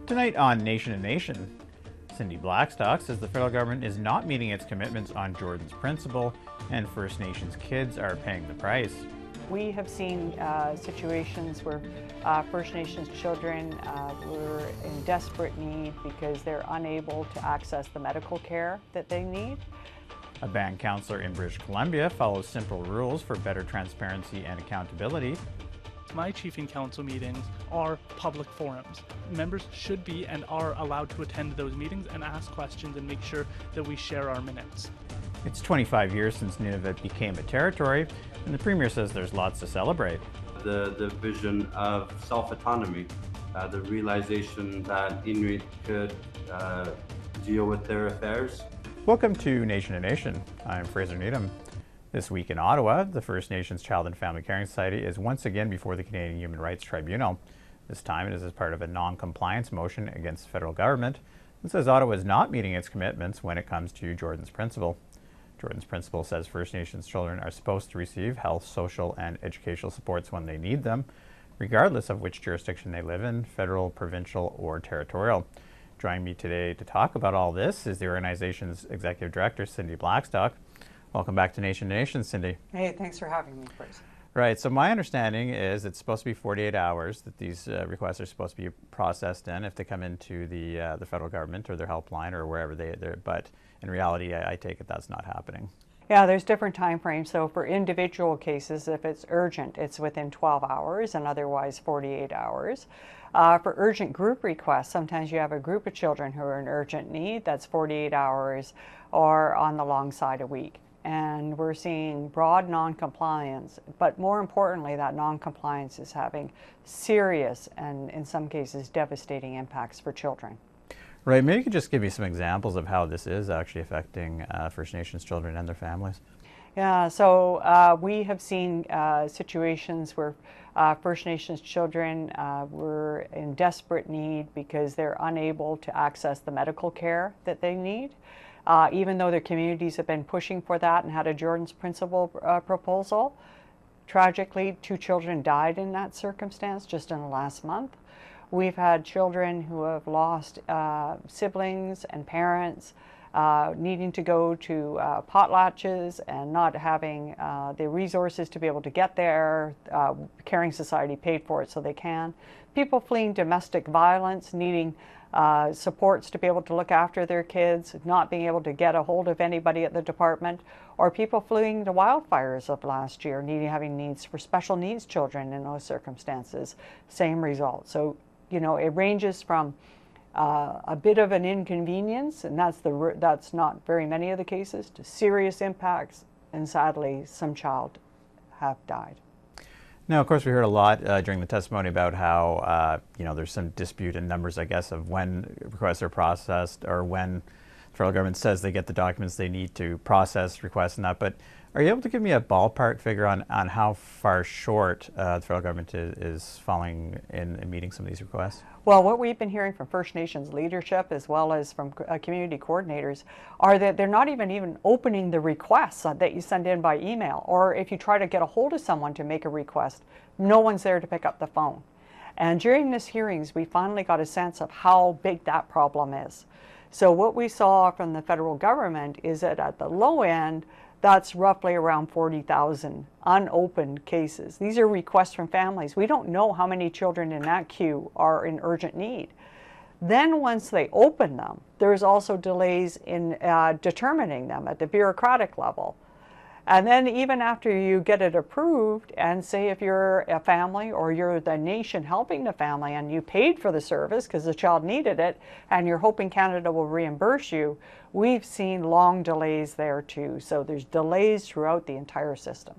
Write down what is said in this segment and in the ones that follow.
Tonight on Nation to Nation, Cindy Blackstock says the federal government is not meeting its commitments on Jordan's Principle, and First Nations kids are paying the price. We have seen situations where First Nations children were in desperate need because they're unable to access the medical care that they need. A band councillor in British Columbia follows simple rules for better transparency and accountability. My chiefing council meetings are public forums. Members should be and are allowed to attend those meetings and ask questions and make sure that we share our minutes. It's 25 years since Nunavut became a territory, and the Premier says there's lots to celebrate. The vision of self-autonomy, the realization that Inuit could deal with their affairs. Welcome to Nation to Nation. I'm Fraser Needham. This week in Ottawa, the First Nations Child and Family Caring Society is once again before the Canadian Human Rights Tribunal. This time it is as part of a non-compliance motion against the federal government and says Ottawa is not meeting its commitments when it comes to Jordan's Principle. Jordan's Principle says First Nations children are supposed to receive health, social, and educational supports when they need them, regardless of which jurisdiction they live in, federal, provincial, or territorial. Joining me today to talk about all this is the organization's Executive Director, Cindy Blackstock. Welcome back to Nation to Nation, Cindy. Hey, thanks for having me, Chris. Right, so my understanding is it's supposed to be 48 hours that these requests are supposed to be processed in if they come into the federal government or their helpline or wherever they're, but in reality, I take it that's not happening. Yeah, there's different time frames. So for individual cases, if it's urgent, it's within 12 hours and otherwise 48 hours. For urgent group requests, sometimes you have a group of children who are in urgent need, that's 48 hours or on the long side a week. And we're seeing broad non-compliance, but more importantly, that non-compliance is having serious and in some cases devastating impacts for children. Right, maybe you could just give me some examples of how this is actually affecting First Nations children and their families. Yeah, so we have seen situations where First Nations children were in desperate need because they're unable to access the medical care that they need. Even though their communities have been pushing for that and had a Jordan's Principle proposal. Tragically, 2 children died in that circumstance just in the last month. We've had children who have lost siblings and parents, needing to go to potlatches and not having the resources to be able to get there. Caring Society paid for it so they can. People fleeing domestic violence, needing supports to be able to look after their kids, not being able to get a hold of anybody at the department, or people fleeing the wildfires of last year, having needs for special needs children in those circumstances. Same result. So, you know, it ranges from a bit of an inconvenience, and that's not very many of the cases, to serious impacts, and sadly, some child have died. Now, of course, we heard a lot during the testimony about how, there's some dispute in numbers, I guess, of when requests are processed or when the federal government says they get the documents they need to process requests and that. But are you able to give me a ballpark figure on how far short the federal government is falling in meeting some of these requests? Well, what we've been hearing from First Nations leadership as well as from community coordinators are that they're not even opening the requests that you send in by email, or if you try to get a hold of someone to make a request, no one's there to pick up the phone. And during these hearings, we finally got a sense of how big that problem is. So what we saw from the federal government is that at the low end, that's roughly around 40,000 unopened cases. These are requests from families. We don't know how many children in that queue are in urgent need. Then once they open them, there's also delays in determining them at the bureaucratic level. And then even after you get it approved, and say if you're a family or you're the nation helping the family and you paid for the service because the child needed it and you're hoping Canada will reimburse you, we've seen long delays there too. So there's delays throughout the entire system.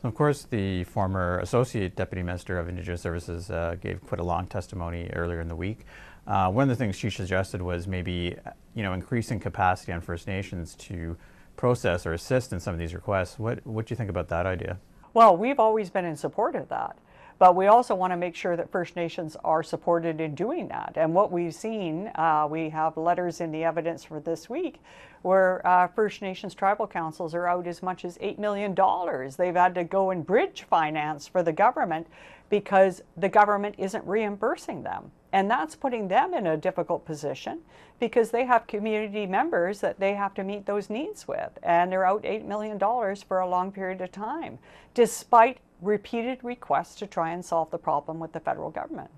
So of course, the former Associate Deputy Minister of Indigenous Services gave quite a long testimony earlier in the week. One of the things she suggested was maybe increasing capacity on First Nations to process or assist in some of these requests. What do you think about that idea? Well, we've always been in support of that, but we also want to make sure that First Nations are supported in doing that. And what we've seen, we have letters in the evidence for this week where First Nations tribal councils are out as much as $8 million. They've had to go and bridge finance for the government because the government isn't reimbursing them. And that's putting them in a difficult position because they have community members that they have to meet those needs with. And they're out $8 million for a long period of time, despite repeated requests to try and solve the problem with the federal government.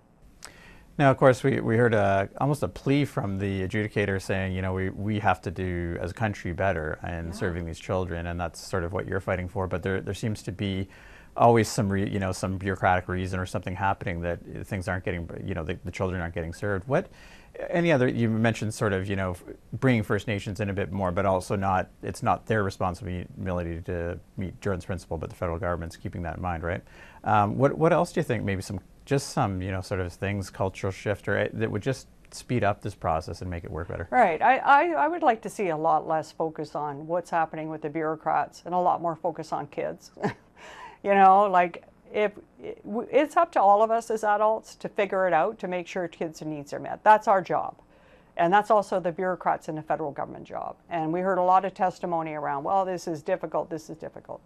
Now, of course, we heard almost a plea from the adjudicator saying, you know, we have to do as a country better in serving these children, and that's sort of what you're fighting for. But there seems to be always some some bureaucratic reason or something happening that things aren't getting, the children aren't getting served. What any other, you mentioned sort of, bringing First Nations in a bit more, but also it's not their responsibility to meet Jordan's principle, but the federal government's keeping that in mind, right? What else do you think, maybe some sort of things, cultural shift, or that would just speed up this process and make it work better? Right. I would like to see a lot less focus on what's happening with the bureaucrats and a lot more focus on kids. Like if it's up to all of us as adults to figure it out, to make sure kids' needs are met. That's our job. And that's also the bureaucrats in the federal government job. And we heard a lot of testimony around, well, this is difficult, this is difficult.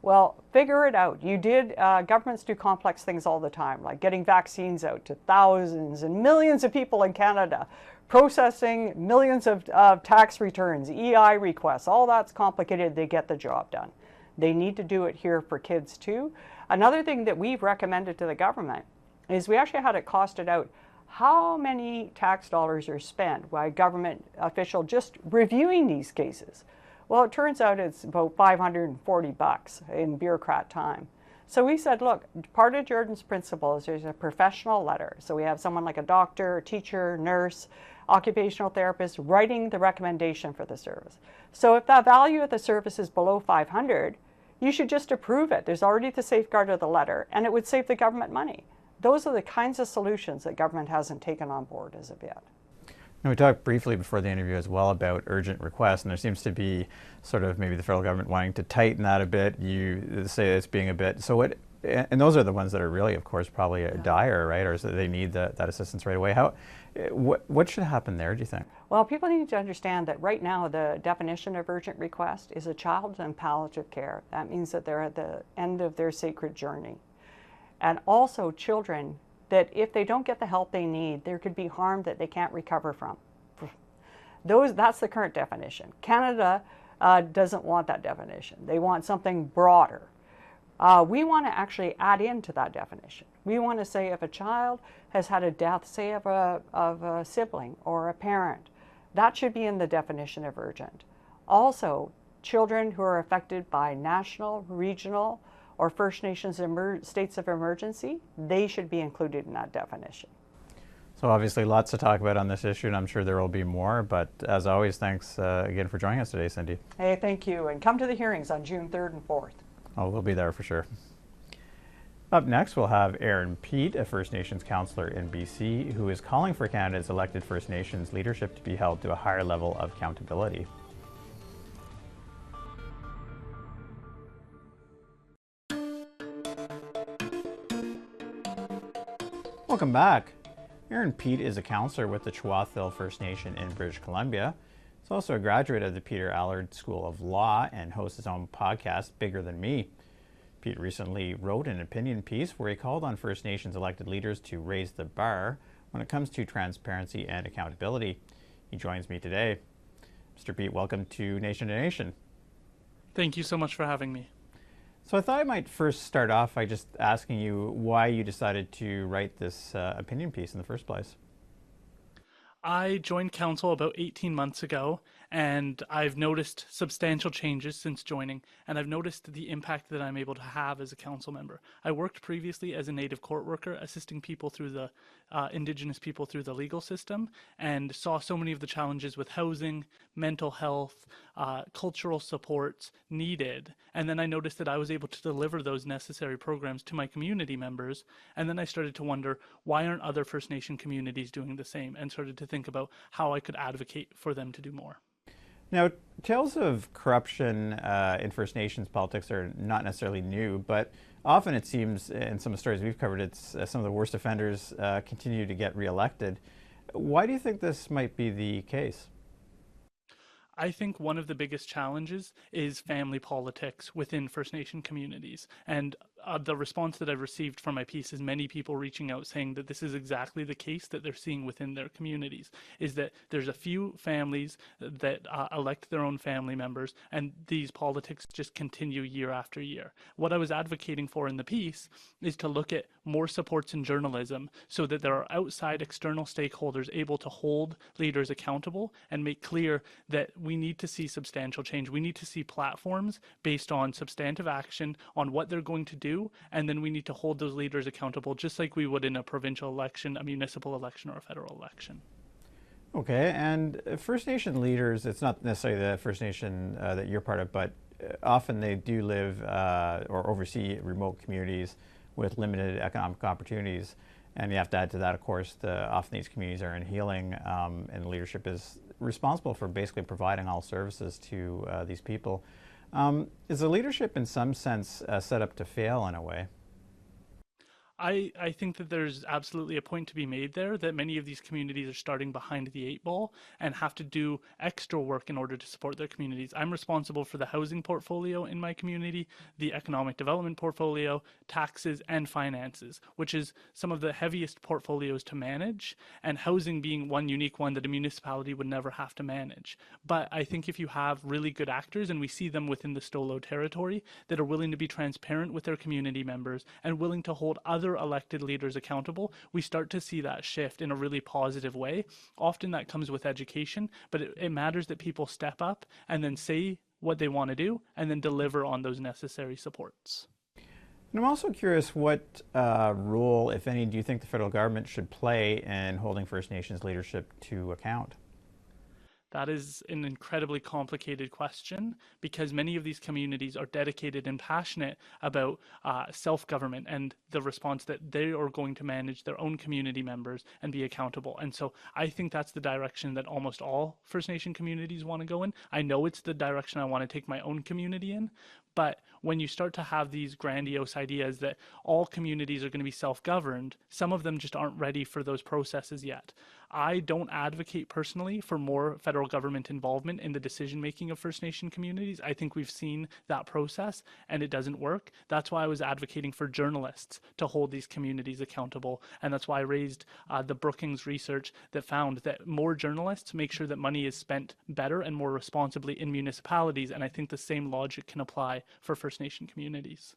Well, figure it out. Governments do complex things all the time, like getting vaccines out to thousands and millions of people in Canada, processing millions of tax returns, EI requests, all that's complicated. They get the job done. They need to do it here for kids too. Another thing that we've recommended to the government is we actually had it costed out how many tax dollars are spent by a government official just reviewing these cases. Well, it turns out it's about $540 in bureaucrat time. So we said, look, part of Jordan's principle is there's a professional letter. So we have someone like a doctor, a teacher, nurse, occupational therapist writing the recommendation for the service. So if the value of the service is below 500, you should just approve it. There's already the safeguard of the letter, and it would save the government money. Those are the kinds of solutions that government hasn't taken on board as of yet. Now, we talked briefly before the interview as well about urgent requests, and there seems to be sort of maybe the federal government wanting to tighten that a bit. You say it's being a bit, so what, and those are the ones that are really, of course, probably dire, right? Or so they need that assistance right away. What should happen there, do you think? Well, people need to understand that right now the definition of urgent request is a child in palliative care. That means that they're at the end of their sacred journey. And also children that if they don't get the help they need, there could be harm that they can't recover from. That's the current definition. Canada doesn't want that definition. They want something broader. We want to actually add into that definition. We want to say if a child has had a death, say of a sibling or a parent, that should be in the definition of urgent. Also, children who are affected by national, regional, or First Nations states of emergency, they should be included in that definition. So obviously lots to talk about on this issue, and I'm sure there will be more, but as always, thanks again for joining us today, Cindy. Hey, thank you, and come to the hearings on June 3rd and 4th. Oh, we'll be there for sure. Up next, we'll have Aaron Peat, a First Nations councillor in BC, who is calling for Canada's elected First Nations leadership to be held to a higher level of accountability. Welcome back. Aaron Peat is a councillor with the Chwathil First Nation in British Columbia. He's also a graduate of the Peter Allard School of Law and hosts his own podcast, Bigger Than Me. Peat recently wrote an opinion piece where he called on First Nations elected leaders to raise the bar when it comes to transparency and accountability. He joins me today. Mr. Peat, welcome to Nation to Nation. Thank you so much for having me. So I thought I might first start off by just asking you why you decided to write this opinion piece in the first place. I joined council about 18 months ago, and I've noticed substantial changes since joining, and I've noticed the impact that I'm able to have as a council member. I worked previously as a Native court worker, assisting people through the Indigenous people through the legal system, and saw so many of the challenges with housing, mental health, cultural supports needed. And then I noticed that I was able to deliver those necessary programs to my community members. And then I started to wonder, why aren't other First Nation communities doing the same? And started to think about how I could advocate for them to do more. Now, tales of corruption in First Nations politics are not necessarily new, but often it seems in some of the stories we've covered, it's some of the worst offenders continue to get reelected. Why do you think this might be the case? I think one of the biggest challenges is family politics within First Nation communities. And the response that I've received from my piece is many people reaching out saying that this is exactly the case that they're seeing within their communities, is that there's a few families that elect their own family members, and these politics just continue year after year. What I was advocating for in the piece is to look at more supports in journalism so that there are outside external stakeholders able to hold leaders accountable and make clear that we need to see substantial change. We need to see platforms based on substantive action on what they're going to do, and then we need to hold those leaders accountable just like we would in a provincial election, a municipal election, or a federal election. Okay, and First Nation leaders, it's not necessarily the First Nation that you're part of, but often they do live or oversee remote communities with limited economic opportunities. And you have to add to that, of course, often these communities are in healing, and leadership is responsible for basically providing all services to these people. Is the leadership in some sense set up to fail in a way? I think that there's absolutely a point to be made there that many of these communities are starting behind the eight ball and have to do extra work in order to support their communities. I'm responsible for the housing portfolio in my community, the economic development portfolio, taxes, and finances, which is some of the heaviest portfolios to manage, and housing being one unique one that a municipality would never have to manage. But I think if you have really good actors, and we see them within the Stolo territory, that are willing to be transparent with their community members and willing to hold other elected leaders accountable, we start to see that shift in a really positive way. Often that comes with education, but it matters that people step up and then say what they want to do and then deliver on those necessary supports. And I'm also curious what role, if any, do you think the federal government should play in holding First Nations leadership to account? That is an incredibly complicated question because many of these communities are dedicated and passionate about self-government and the response that they are going to manage their own community members and be accountable. And so I think that's the direction that almost all First Nation communities want to go in. I know it's the direction I want to take my own community in, but when you start to have these grandiose ideas that all communities are going to be self-governed, some of them just aren't ready for those processes yet. I don't advocate personally for more federal government involvement in the decision-making of First Nation communities. I think we've seen that process and it doesn't work. That's why I was advocating for journalists to hold these communities accountable. And that's why I raised the Brookings research that found that more journalists make sure that money is spent better and more responsibly in municipalities. And I think the same logic can apply for First Nation communities.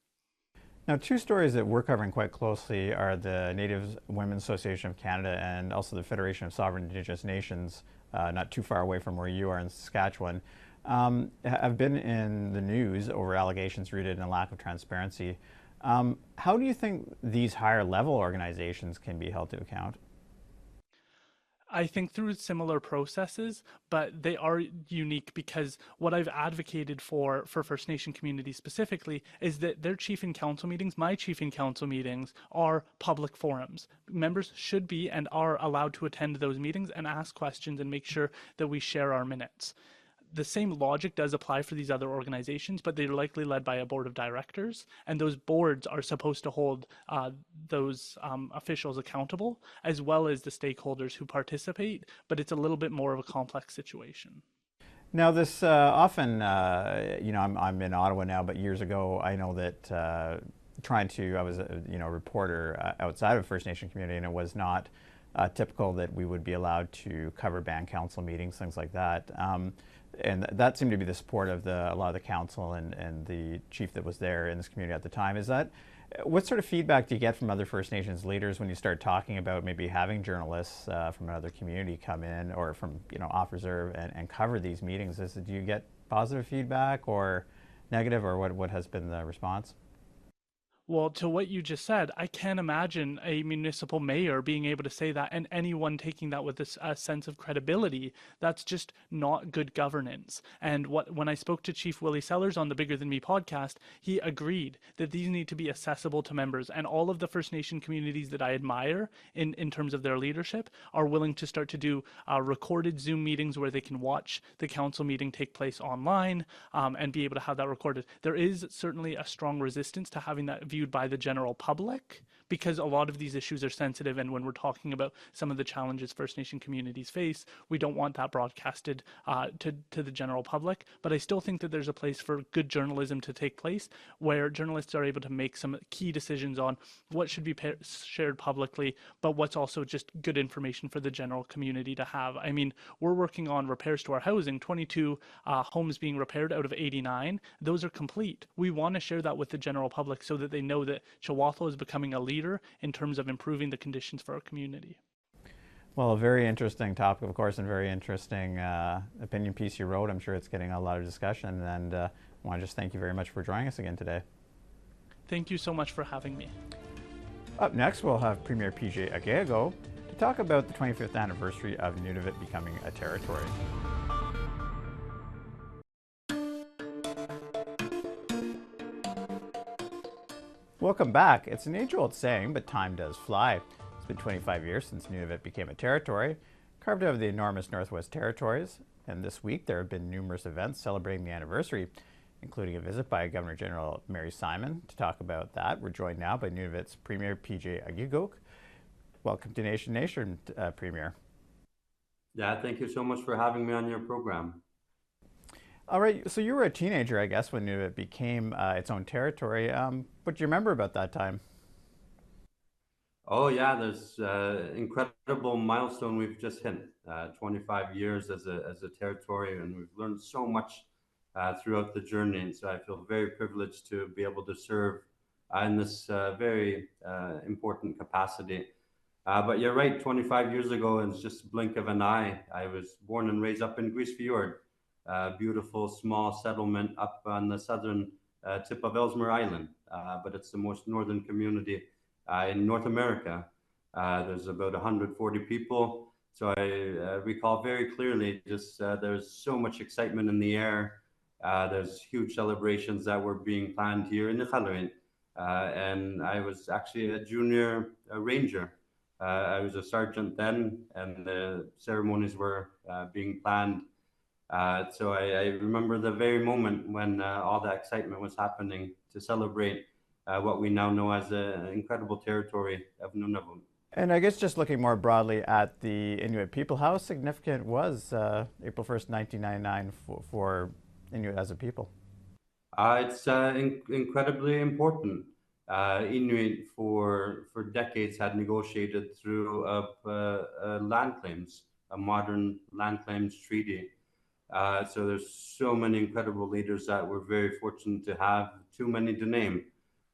Now, two stories that we're covering quite closely are the Native Women's Association of Canada and also the Federation of Sovereign Indigenous Nations, not too far away from where you are in Saskatchewan, have been in the news over allegations rooted in a lack of transparency. How do you think these higher level organizations can be held to account? I think through similar processes, but they are unique because what I've advocated for First Nation communities specifically is that their chief and council meetings, my chief and council meetings, are public forums. Members should be and are allowed to attend those meetings and ask questions and make sure that we share our minutes. The same logic does apply for these other organizations, but they're likely led by a board of directors, and those boards are supposed to hold those officials accountable, as well as the stakeholders who participate, but it's a little bit more of a complex situation. Now, this often, I'm in Ottawa now, but years ago, I know that I was a reporter outside of First Nation community, and it was not typical that we would be allowed to cover band council meetings, things like that. And that seemed to be the support of a lot of the council and the chief that was there in this community at the time. What sort of feedback do you get from other First Nations leaders when you start talking about maybe having journalists from another community come in or from off reserve and cover these meetings? Do you get positive feedback or negative, or what has been the response? Well, to what you just said, I can't imagine a municipal mayor being able to say that and anyone taking that with a sense of credibility. That's just not good governance. And when I spoke to Chief Willie Sellers on the Bigger Than Me podcast, he agreed that these need to be accessible to members. And all of the First Nation communities that I admire in terms of their leadership are willing to start to do recorded Zoom meetings where they can watch the council meeting take place online and be able to have that recorded. There is certainly a strong resistance to having that viewed by the general public because a lot of these issues are sensitive, and when we're talking about some of the challenges First Nation communities face, we don't want that broadcasted to the general public. But I still think that there's a place for good journalism to take place, where journalists are able to make some key decisions on what should be shared publicly, but what's also just good information for the general community to have. I mean, we're working on repairs to our housing, 22 homes being repaired out of 89. Those are complete. We want to share that with the general public so that they know that Chihuahua is becoming a leader in terms of improving the conditions for our community. Well, a very interesting topic, of course, and very interesting opinion piece you wrote. I'm sure it's getting a lot of discussion, and I want to just thank you very much for joining us again today. Thank you so much for having me. Up next, we'll have Premier PJ Agego to talk about the 25th anniversary of Nunavut becoming a territory. Welcome back. It's an age-old saying, but time does fly. It's been 25 years since Nunavut became a territory, carved out of the enormous Northwest Territories, and this week there have been numerous events celebrating the anniversary, including a visit by Governor General Mary Simon. To talk about that, we're joined now by Nunavut's Premier PJ Agego. Welcome to Nation, Premier. Yeah, thank you so much for having me on your program. All right, so you were a teenager, I guess, when Nunavut became its own territory. What do you remember about that time? Oh yeah, there's incredible milestone we've just hit. 25 years as a territory, and we've learned so much throughout the journey. And so I feel very privileged to be able to serve in this very important capacity. But you're right, 25 years ago, it's just a blink of an eye. I was born and raised up in Grise Fjord, a beautiful small settlement up on the southern tip of Ellesmere Island. But it's the most northern community in North America. There's about 140 people. So I recall very clearly just there's so much excitement in the air. There's huge celebrations that were being planned here in Iqaluit. And I was actually a junior ranger. I was a sergeant then, and the ceremonies were being planned. So I remember the very moment when all that excitement was happening to celebrate what we now know as an incredible territory of Nunavut. And I guess just looking more broadly at the Inuit people, how significant was April 1st, 1999 for Inuit as a people? It's incredibly important. Inuit for decades had negotiated through land claims, a modern land claims treaty. So there's so many incredible leaders that we're very fortunate to have, too many to name.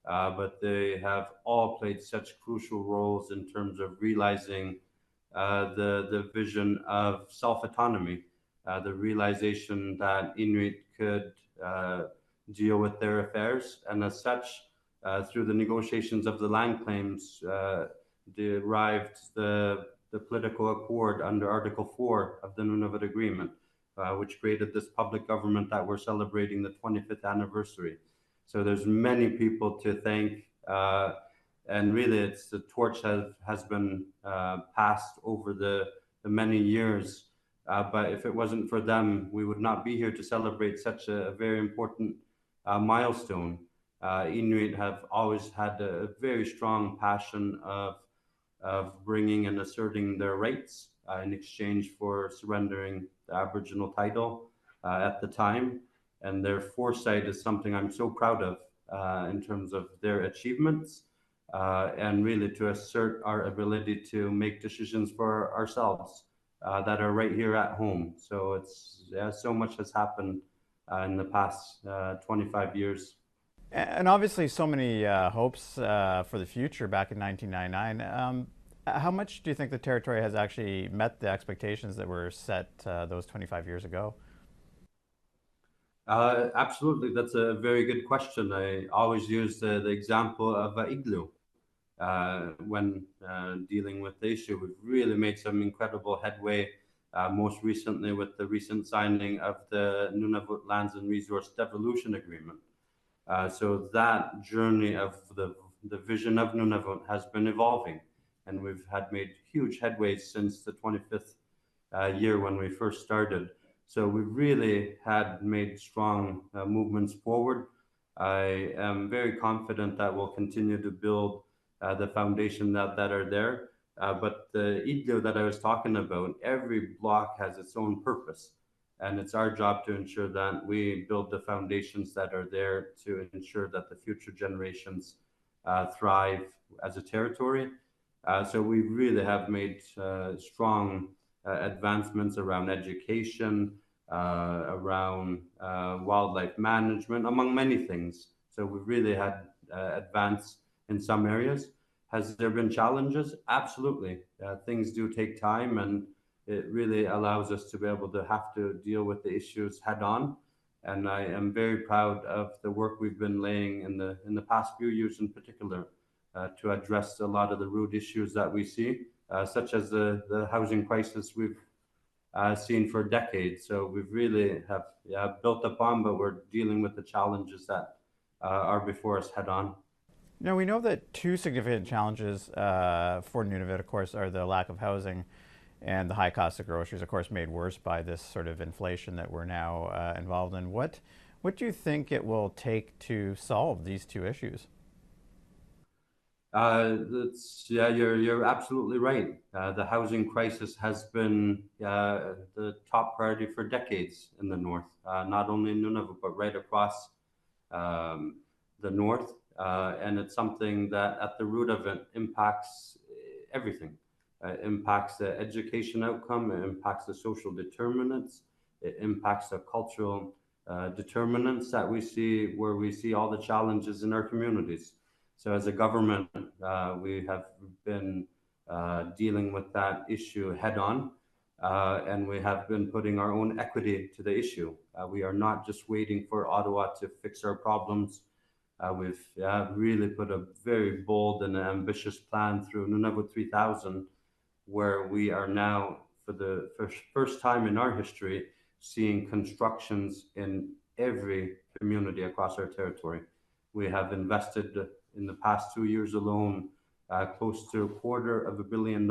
But they have all played such crucial roles in terms of realizing the vision of self-autonomy, the realization that Inuit could deal with their affairs, and as such, through the negotiations of the land claims, derived the political accord under Article 4 of the Nunavut Agreement, which created this public government that we're celebrating the 25th anniversary. So there's many people to thank, and really it's the torch has been passed over the many years. But if it wasn't for them, we would not be here to celebrate such a very important milestone. Inuit have always had a very strong passion of bringing and asserting their rights in exchange for surrendering the Aboriginal title at the time. And their foresight is something I'm so proud of in terms of their achievements and really to assert our ability to make decisions for ourselves that are right here at home. So it's so much has happened in the past 25 years. And obviously so many hopes for the future back in 1999. How much do you think the territory has actually met the expectations that were set those 25 years ago? Absolutely, that's a very good question. I always use the example of igloo when dealing with the issue. We've really made some incredible headway, most recently with the recent signing of the Nunavut Lands and Resource Devolution Agreement. So that journey of the vision of Nunavut has been evolving, and we've had made huge headways since the 25th year when we first started. So we really had made strong movements forward. I am very confident that we'll continue to build the foundation that are there. But the igloo that I was talking about, every block has its own purpose. And it's our job to ensure that we build the foundations that are there to ensure that the future generations thrive as a territory. So we really have made strong advancements around education, around wildlife management, among many things. So we really had advance in some areas. Has there been challenges? Absolutely. Things do take time, and it really allows us to be able to have to deal with the issues head on. And I am very proud of the work we've been laying in the past few years, in particular, to address a lot of the root issues that we see, such as the housing crisis we've seen for decades. So we've really have built upon, but we're dealing with the challenges that are before us head on. Now, we know that two significant challenges for Nunavut, of course, are the lack of housing and the high cost of groceries, of course, made worse by this sort of inflation that we're now involved in. What do you think it will take to solve these two issues? Yeah, you're absolutely right. The housing crisis has been the top priority for decades in the north, not only in Nunavut but right across the north. And it's something that, at the root of it, impacts everything. It impacts the education outcome. It impacts the social determinants. It impacts the cultural determinants that we see, where we see all the challenges in our communities. So as a government, we have been dealing with that issue head on, and we have been putting our own equity to the issue. We are not just waiting for Ottawa to fix our problems. We've really put a very bold and ambitious plan through Nunavut 3000, where we are now, for the first time in our history, seeing constructions in every community across our territory. We have invested in the past 2 years alone close to $250 million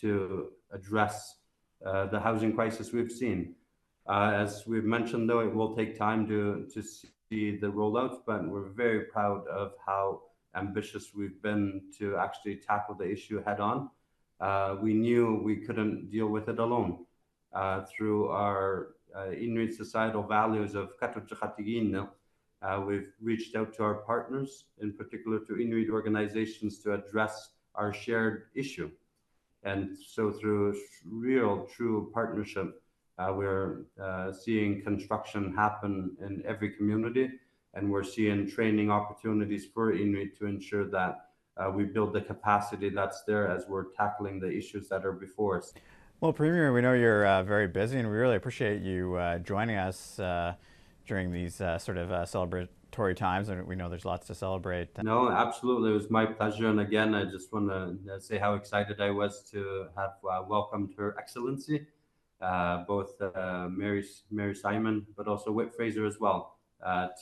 to address the housing crisis we've seen. As we've mentioned, though, it will take time to see the rollouts, but we're very proud of how ambitious we've been to actually tackle the issue head on. We knew we couldn't deal with it alone. Through our Inuit societal values of Katuchakatigin, we've reached out to our partners, in particular to Inuit organizations, to address our shared issue. And so through real, true partnership, we're seeing construction happen in every community, and we're seeing training opportunities for Inuit to ensure that we build the capacity that's there as we're tackling the issues that are before us. Well, Premier, we know you're very busy, and we really appreciate you joining us during these sort of celebratory times, and we know there's lots to celebrate. No, absolutely. It was my pleasure. And again, I just want to say how excited I was to have welcomed Her Excellency, both Mary Simon, but also Whit Fraser as well,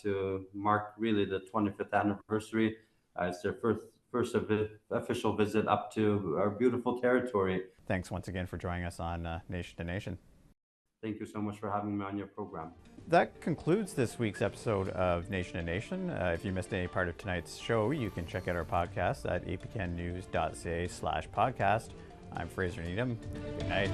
to mark really the 25th anniversary. It's their first official visit up to our beautiful territory. Thanks once again for joining us on Nation to Nation. Thank you so much for having me on your program. That concludes this week's episode of Nation to Nation. If you missed any part of tonight's show, you can check out our podcast at aptnnews.ca/podcast. I'm Fraser Needham. Good night.